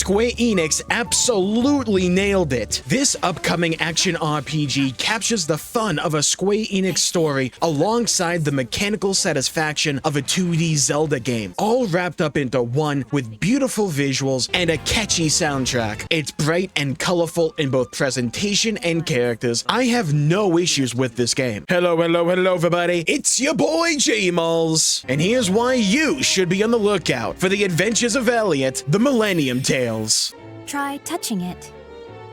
Square Enix absolutely nailed it. This upcoming action RPG captures the fun of a Square Enix story alongside the mechanical satisfaction of a 2D Zelda game, all wrapped up into one with beautiful visuals and a catchy soundtrack. It's bright and colorful in both presentation and characters. I have no issues with this game. Hello everybody, it's your boy Jmulls, and here's why you should be on the lookout for the adventures of Elliot, the Millenium Tales. Try touching it.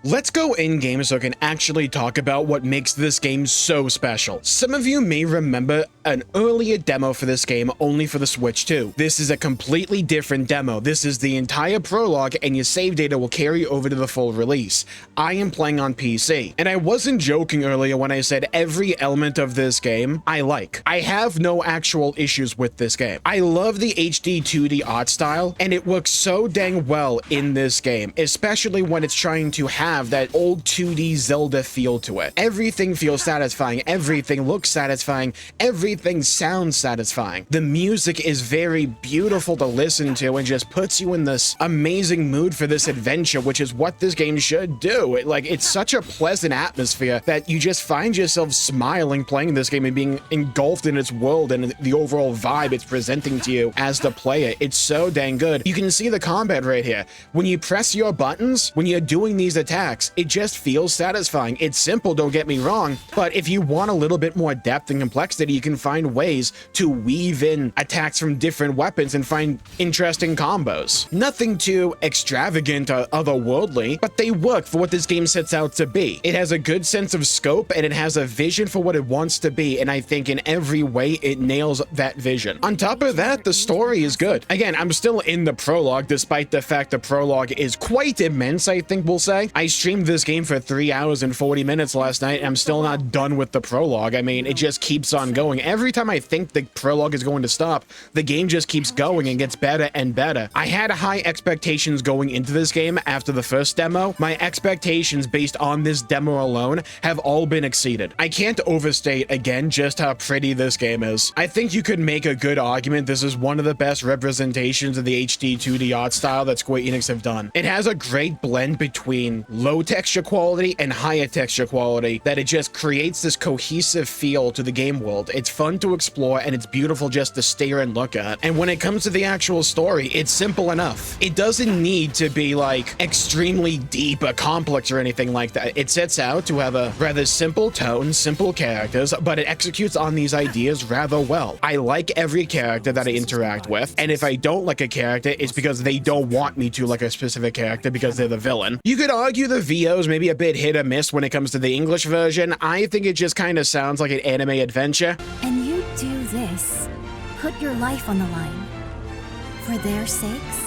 Let's go in-game so I can actually talk about what makes this game so special. Some of you may remember an earlier demo for this game only for the Switch 2. This is a completely different demo. This is the entire prologue, and your save data will carry over to the full release. I am playing on PC, and I wasn't joking earlier when I said every element of this game I like. I have no actual issues with this game. I love the HD 2D art style, and it works so dang well in this game, especially when it's trying to have that old 2D Zelda feel to it. Everything feels satisfying, everything looks satisfying, everything sounds satisfying. The music is very beautiful to listen to and just puts you in this amazing mood for this adventure, which is what this game should do. It's such a pleasant atmosphere that you just find yourself smiling playing this game and being engulfed in its world and the overall vibe it's presenting to you as the player. It's so dang good. You can see the combat right here. When you press your buttons, when you're doing these attacks, it just feels satisfying. It's simple, don't get me wrong, but if you want a little bit more depth and complexity, you can find ways to weave in attacks from different weapons and find interesting combos. Nothing too extravagant or otherworldly, but they work for what this game sets out to be. It has a good sense of scope, and it has a vision for what it wants to be, and I think in every way it nails that vision. On top of that, the story is good. Again, I'm still in the prologue, despite the fact the prologue is quite immense, I think we'll say. I streamed this game for 3 hours and 40 minutes last night, and I'm still not done with the prologue. I mean, it just keeps on going. Every time I think the prologue is going to stop, the game just keeps going and gets better and better. I had high expectations going into this game after the first demo. My expectations based on this demo alone have all been exceeded. I can't overstate again just how pretty this game is. I think you could make a good argument this is one of the best representations of the HD 2D art style that Square Enix have done. It has a great blend between low texture quality and higher texture quality that it just creates this cohesive feel to the game world. It's fun to explore and it's beautiful just to stare and look at. And when it comes to the actual story, it's simple enough. It doesn't need to be like extremely deep or complex or anything like that. It sets out to have a rather simple tone, simple characters, but it executes on these ideas rather well. I like every character that I interact with, and if I don't like a character, it's because they don't want me to like a specific character because they're the villain. You could argue the VO's maybe a bit hit or miss when it comes to the English version. I think it just kind of sounds like an anime adventure. And you do this. Put your life on the line. For their sakes?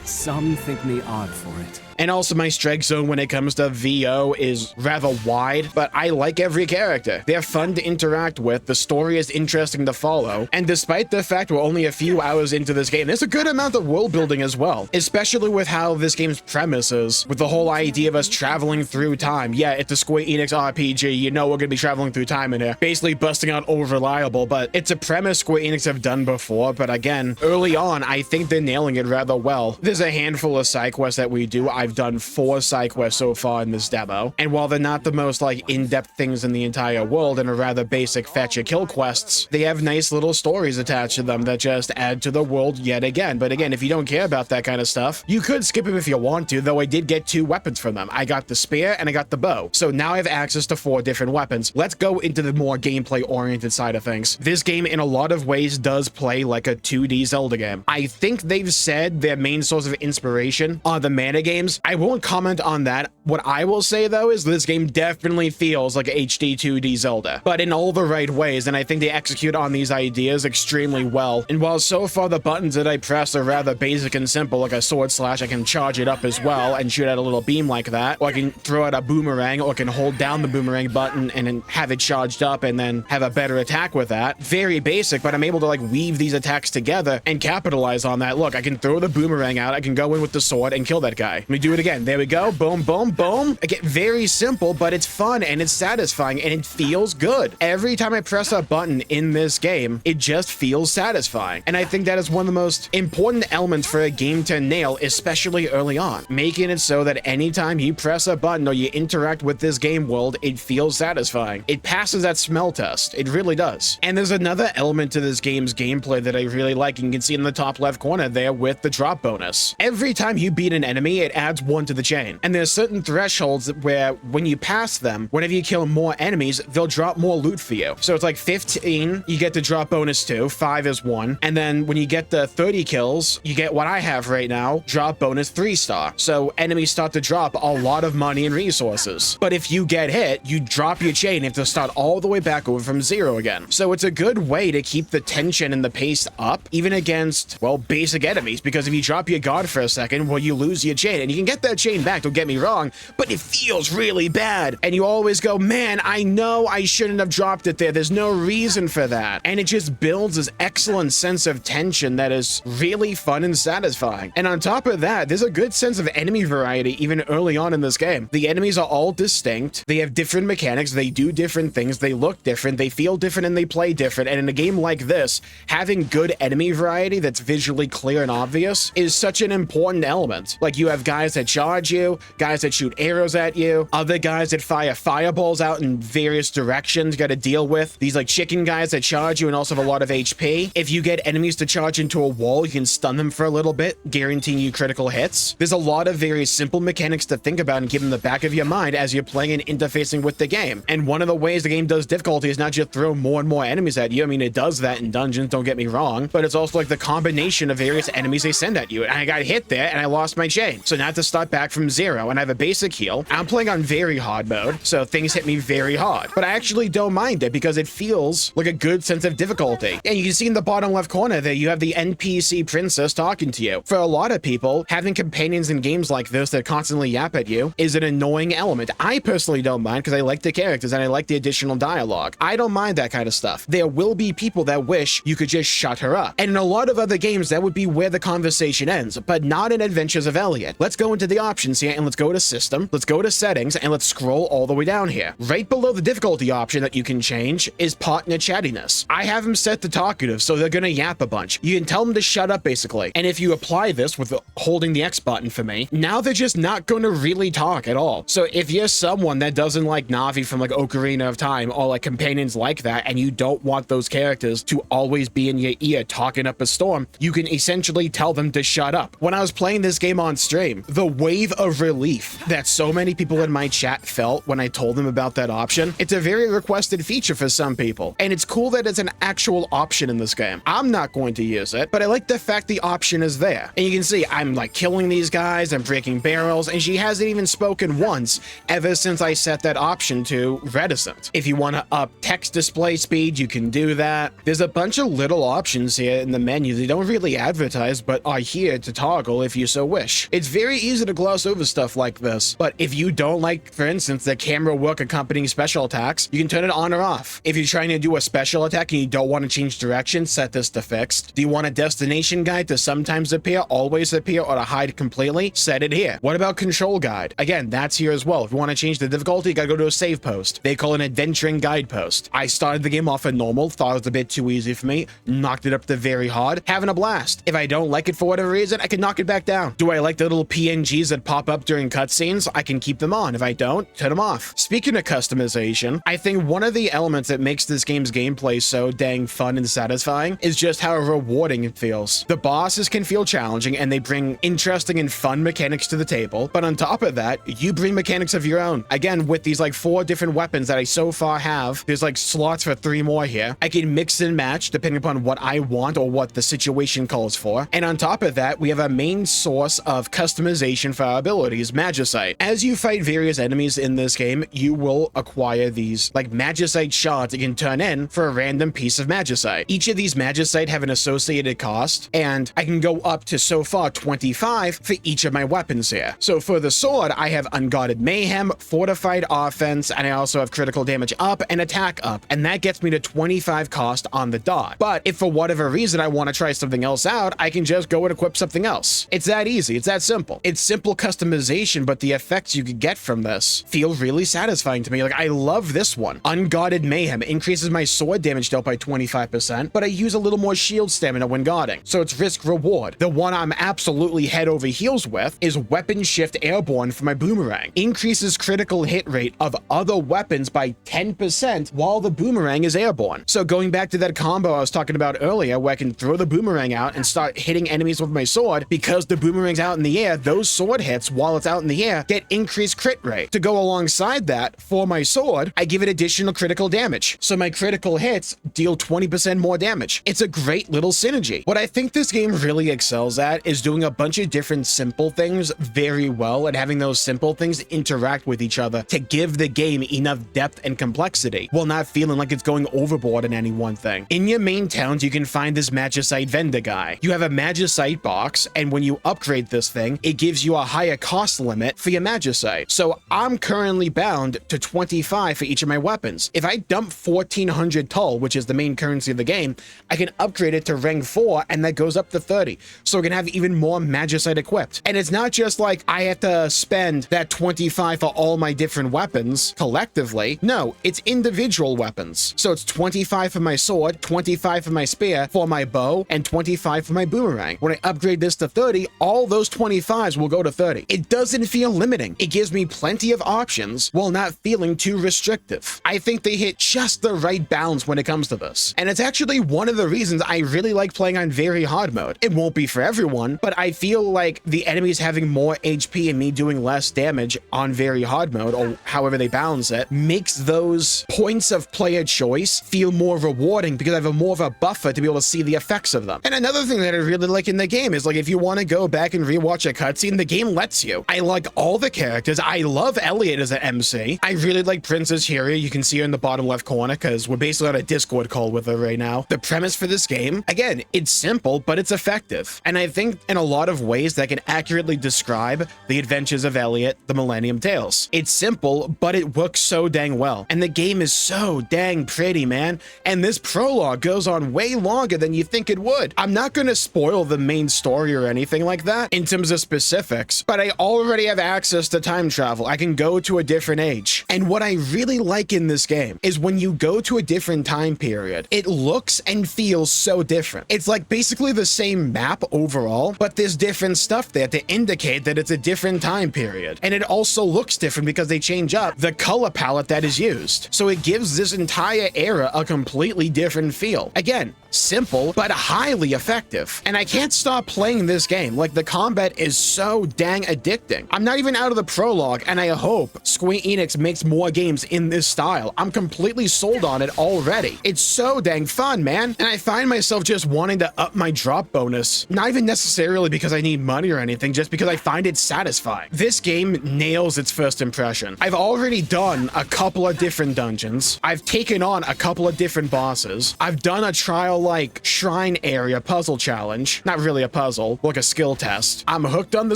Some think me odd for it. And also my strike zone when it comes to VO is rather wide, but I like every character. They're fun to interact with, the story is interesting to follow, and despite the fact we're only a few hours into this game, there's a good amount of world building as well, especially with how this game's premise is, with the whole idea of us traveling through time. Yeah, it's a Square Enix RPG, you know we're gonna be traveling through time in here, basically busting out Old Reliable, but it's a premise Square Enix have done before, but again, early on, I think they're nailing it rather well. There's a handful of side quests that we do. I've done 4 side quests so far in this demo, and while they're not the most like in-depth things in the entire world and are rather basic fetch or kill quests, they have nice little stories attached to them that just add to the world yet again. But again, if you don't care about that kind of stuff, you could skip them if you want to, though I did get 2 weapons from them. I got the spear and I got the bow, so now I have access to 4 different weapons. Let's go into the more gameplay-oriented side of things. This game in a lot of ways does play like a 2D Zelda game. I think they've said their main source of inspiration are the mana games. I won't comment on that. What I will say though is this game definitely feels like a HD 2D Zelda, but in all the right ways, and I think they execute on these ideas extremely well. And while so far the buttons that I press are rather basic and simple, like a sword slash, I can charge it up as well and shoot out a little beam like that, or I can throw out a boomerang, or I can hold down the boomerang button and then have it charged up and then have a better attack with that. Very basic, but I'm able to like weave these attacks together and capitalize on that. Look, I can throw the boomerang out I can go in with the sword and kill that guy. Let me do it again. There we go. Boom, boom, boom. Again, very simple, but it's fun and it's satisfying and it feels good. Every time I press a button in this game, it just feels satisfying. And I think that is one of the most important elements for a game to nail, especially early on, making it so that anytime you press a button or you interact with this game world, it feels satisfying. It passes that smell test. It really does. And there's another element to this game's gameplay that I really like. You can see in the top left corner there with the drop bonus. Every time you beat an enemy, it adds 1 to the chain. And there's certain thresholds where when you pass them, whenever you kill more enemies, they'll drop more loot for you. So it's like 15, you get the drop bonus 2, 5 is 1. And then when you get the 30 kills, you get what I have right now, drop bonus 3-star. So enemies start to drop a lot of money and resources. But if you get hit, you drop your chain, you have to start all the way back over from 0 again. So it's a good way to keep the tension and the pace up, even against, well, basic enemies, because if you drop your guard for a second, well, you lose your chain. And you can get that chain back, don't get me wrong, but it feels really bad. And you always go, man, I know I shouldn't have dropped it there. There's no reason for that. And it just builds this excellent sense of tension that is really fun and satisfying. And on top of that, there's a good sense of enemy variety even early on in this game. The enemies are all distinct. They have different mechanics. They do different things. They look different. They feel different and they play different. And in a game like this, having good enemy variety that's visually clear and obvious is such an important element. Like, you have guys that charge you, guys that shoot arrows at you, other guys that fire fireballs out in various directions, you got to deal with. These like chicken guys that charge you and also have a lot of HP. If you get enemies to charge into a wall, you can stun them for a little bit, guaranteeing you critical hits. There's a lot of very simple mechanics to think about and keep in the back of your mind as you're playing and interfacing with the game. And one of the ways the game does difficulty is not just throw more and more enemies at you. I mean, it does that in dungeons, don't get me wrong, but it's also like the combination of various enemies they send at you. And I got hit there and I lost my chain. So now I have to start back from 0 and I have a basic heal. I'm playing on very hard mode, so things hit me very hard. But I actually don't mind it because it feels like a good sense of difficulty. And you can see in the bottom left corner there, you have the NPC princess talking to you. For a lot of people, having companions in games like this that constantly yap at you is an annoying element. I personally don't mind because I like the characters and I like the additional dialogue. I don't mind that kind of stuff. There will be people that wish you could just shut her up. And in a lot of other games, that would be where the conversation ends, but not in Adventures of Elliot. Let's go into the options here and let's go to System, let's go to Settings, and let's scroll all the way down here. Right below the difficulty option that you can change is partner chattiness. I have them set to talkative, so they're gonna yap a bunch. You can tell them to shut up, basically. And if you apply this with holding the X button for me, now they're just not gonna really talk at all. So if you're someone that doesn't like Navi from like Ocarina of Time or like companions like that, and you don't want those characters to always be in your ear talking up a storm, you can essentially tell them to shut up. When I was playing this game on stream, the wave of relief that so many people in my chat felt when I told them about that option, it's a very requested feature for some people. And it's cool that it's an actual option in this game. I'm not going to use it, but I like the fact the option is there. And you can see I'm like killing these guys, I'm breaking barrels, and she hasn't even spoken once ever since I set that option to reticent. If you want to up text display speed, you can do that. There's a bunch of little options here in the menu. They don't really advertise, but are here to toggle if you so wish. It's very easy to gloss over stuff like this, but if you don't like, for instance, the camera work accompanying special attacks, you can turn it on or off. If you're trying to do a special attack and you don't want to change direction, set this to fixed. Do you want a destination guide to sometimes appear, always appear, or to hide completely? Set it here. What about control guide? Again, that's here as well. If you want to change the difficulty, you gotta go to a save post. They call it an adventuring guide post. I started the game off at normal, thought it was a bit too easy for me, knocked it up to very hard, having a blast. If I don't like it for whatever reason, I can knock it back down. Do I like the little PNGs that pop up during cutscenes? I can keep them on. If I don't, turn them off. Speaking of customization, I think one of the elements that makes this game's gameplay so dang fun and satisfying is just how rewarding it feels. The bosses can feel challenging and they bring interesting and fun mechanics to the table, but on top of that, you bring mechanics of your own. Again, with these like 4 different weapons that I so far have, there's like slots for 3 more here. I can mix and match depending upon what I want or what the situation calls for. And on top of that, we have a main source of customization for our abilities, Magicite. As you fight various enemies in this game, you will acquire these like Magicite shards that you can turn in for a random piece of Magicite. Each of these Magicite have an associated cost, and I can go up to so far 25 for each of my weapons here. So for the sword, I have Unguarded Mayhem, Fortified Offense, and I also have critical damage up and attack up, and that gets me to 25 cost on the dot. But if for whatever reason I want to try something else out, I can just go and equip something everything else. It's that easy. It's that simple. It's simple customization, but the effects you could get from this feel really satisfying to me. Like, I love this one. Unguarded Mayhem increases my sword damage dealt by 25%, but I use a little more shield stamina when guarding, so it's risk reward. The one I'm absolutely head over heels with is Weapon Shift Airborne for my boomerang. Increases critical hit rate of other weapons by 10% while the boomerang is airborne. So going back to that combo I was talking about earlier, where I can throw the boomerang out and start hitting enemies with my sword, because the boomerang's out in the air, those sword hits while it's out in the air get increased crit rate. To go alongside that, for my sword, I give it additional critical damage. So my critical hits deal 20% more damage. It's a great little synergy. What I think this game really excels at is doing a bunch of different simple things very well, and having those simple things interact with each other to give the game enough depth and complexity while not feeling like it's going overboard in any one thing. In your main towns, you can find this Magicite vendor guy. You have a Magicite box, and when you upgrade this thing, it gives you a higher cost limit for your Magicite. So I'm currently bound to 25 for each of my weapons. If I dump 1400 Tull, which is the main currency of the game, I can upgrade it to rank 4, and that goes up to 30. So I can have even more Magicite equipped. And it's not just like I have to spend that 25 for all my different weapons collectively. No, it's individual weapons. So it's 25 for my sword, 25 for my spear, for my bow, and 25 for my boomerang. When I upgrade this to 30, all those 25s will go to 30. It doesn't feel limiting. It gives me plenty of options while not feeling too restrictive. I think they hit just the right balance when it comes to this. And it's actually one of the reasons I really like playing on very hard mode. It won't be for everyone, but I feel like the enemies having more HP and me doing less damage on very hard mode, or however they balance it, makes those points of player choice feel more rewarding because I have more of a buffer to be able to see the effects of them. And another thing that I really like in the game is, like, if you want to go back and rewatch a cutscene, the game lets you. I like all the characters. I love Elliot as an MC. I really like Princess Hyria. You can see her in the bottom left corner because we're basically on a Discord call with her right now. The premise for this game, again, it's simple, but it's effective. And I think in a lot of ways that can accurately describe the adventures of Elliot, the Millennium Tales. It's simple, but it works so dang well. And the game is so dang pretty, man. And this prologue goes on way longer than you think it would. I'm not going to spoil the main story or anything like that in terms of specifics, but I already have access to time travel. I can go to a different age. And what I really like in this game is when you go to a different time period, it looks and feels so different. It's like basically the same map overall, but there's different stuff there to indicate that it's a different time period. And it also looks different because they change up the color palette that is used. So it gives this entire era a completely different feel. Again, simple, but highly effective. And I can't stop playing this game. Like, the combat is so dang addicting. I'm not even out of the prologue, and I hope Square Enix makes more games in this style. I'm completely sold on it already. It's so dang fun, man. And I find myself just wanting to up my drop bonus. Not even necessarily because I need money or anything, just because I find it satisfying. This game nails its first impression. I've already done a couple of different dungeons. I've taken on a couple of different bosses. I've done a trial-like shrine area puzzle challenge. Not really a puzzle, like a skill test. I'm hooked on the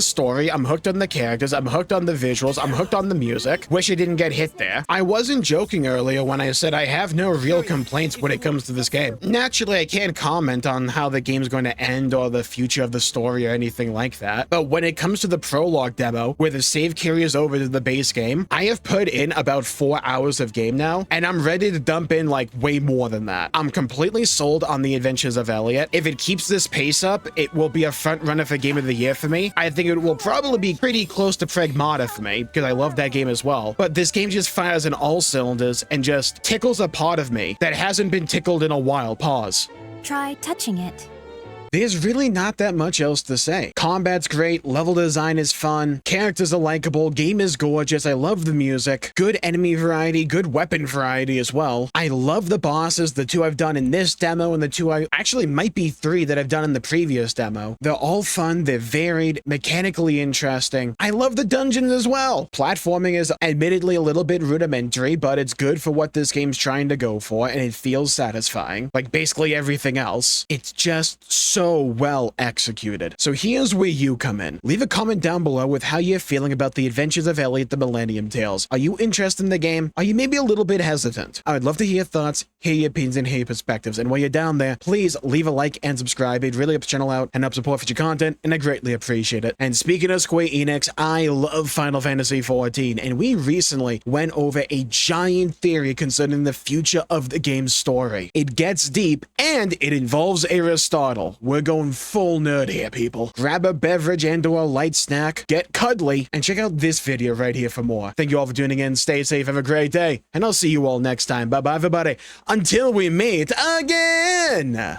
story. I'm hooked on the characters. I'm hooked on the visuals. I'm hooked on the music. Wish I didn't get hit there. I wasn't joking earlier when I said I have no real complaints when it comes to this game. Naturally, I can't comment on how the game's going to end or the future of the story or anything like that. But when it comes to the prologue demo, where the save carries over to the base game, I have put in about 4 hours of game now, and I'm ready to dump in like way more than that. I'm completely sold on the adventures of Elliot. If it keeps this pace up, it will be a front runner for Game of the Year for me. I think it will probably be pretty close to Pragmata for me, because I love that game as well. But this game just fires in all cylinders and just tickles a part of me that hasn't been tickled in a while. Pause. Try touching it. There's really not that much else to say. Combat's great, level design is fun, characters are likable, game is gorgeous, I love the music, good enemy variety, good weapon variety as well. I love the bosses, the 2 I've done in this demo and the 2 I actually might be 3 that I've done in the previous demo. They're all fun, they're varied, mechanically interesting. I love the dungeons as well. Platforming is admittedly a little bit rudimentary, but it's good for what this game's trying to go for, and it feels satisfying. Like basically everything else. It's just so so well executed. So here's where you come in. Leave a comment down below with how you're feeling about the adventures of Elliot the Millennium Tales. Are you interested in the game? Are you maybe a little bit hesitant? I would love to hear your thoughts, hear your opinions, and hear your perspectives. And while you're down there, please leave a like and subscribe. It really helps the channel out and help support future content, and I greatly appreciate it. And speaking of Square Enix, I love Final Fantasy XIV, and we recently went over a giant theory concerning the future of the game's story. It gets deep, and it involves Aristotle. We're going full nerd here, people. Grab a beverage and/or a light snack, get cuddly, and check out this video right here for more. Thank you all for tuning in. Stay safe, have a great day, and I'll see you all next time. Bye-bye, everybody. Until we meet again!